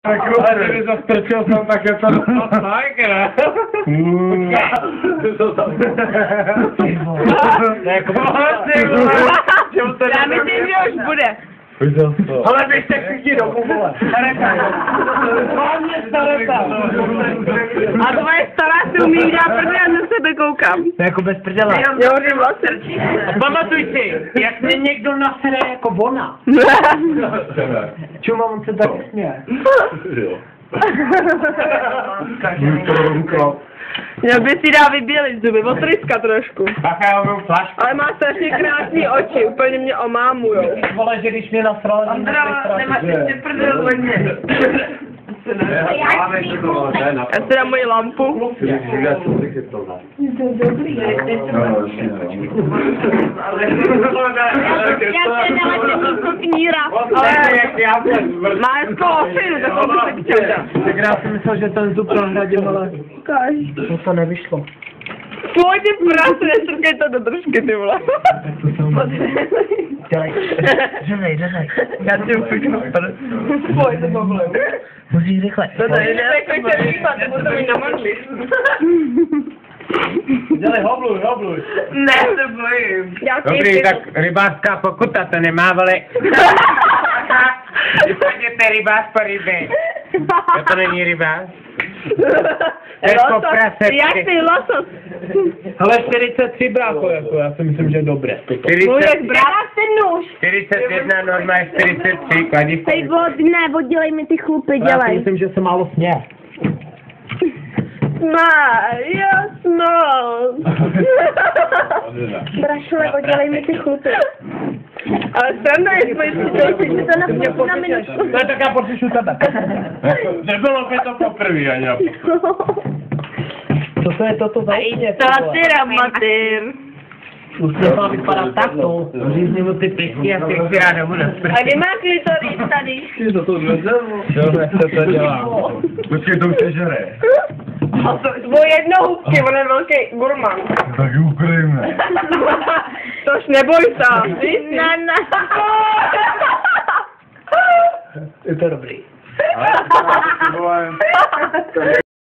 Ale kdyby zastrčil jsem, tak je to tak, ne? Já myslím, že už bude. Ale běžte všichni domů, vole. Hlavně stareta. A tvoje stará si umí dát prdě a na sebe koukám. To je jako bez prdele. Jo, že vlastně. Pamatuj si, jak mě někdo nasere jako ona. Čuma, on se tak směje. Měl by si dát vybělit zuby, otryska trošku. Bacha, já mám flašku. Ale má strašně krásný oči, úplně mě omámujou. Vole, že když mě nasral, Nemáš ještě prdel hodně. Já si dám moji lampu. Já si dala těmíko kníra, ale má hezkou osinu, tak to se chtěl dát. Tak já si myslel, že ten zub prohradím, ale to nevyšlo. Pojď ty prase, nestrkej to do držky, ty vole. Dělej, řezej. Já ti upíknu. Pojď, to bylo. Musíš rychle. To nejde, tak to chtěl říkat, to budu mít na modli. Dělej, hobluj. Ne, to bojím. Dobrý, tak rybářská pokuta, to nemá, vole. Vypadněte rybář po rybě. To není rybář. Losos, jak ty losos? Ale 43 brácho, jako, já si myslím, že je dobré. Můžeš brát ten nůž. 41, norma je 43, kladí se. Tej oddělej mi ty chlupy, Já si dělej. myslím, že se málo směje. Jasno. Brašule, oddělej mi ty chlupy. Ale sranda je, že to napůjde na minutku. No tak já potřebuji tebe. Nebylo by to poprvé ani na Co to je toto za úsměv? Satyra, matyr. Úsměv má vypadat takto. Řízni mu ty pěstí a ty si já domů na A kde má klitoris tady? Jo, jak se to dělá. Počkej, to už se žere. Tvoj jednohubky, on je velký gurman. Tak ji ukryjme. Tož neboj se. Na. Je to dobrý. Ale to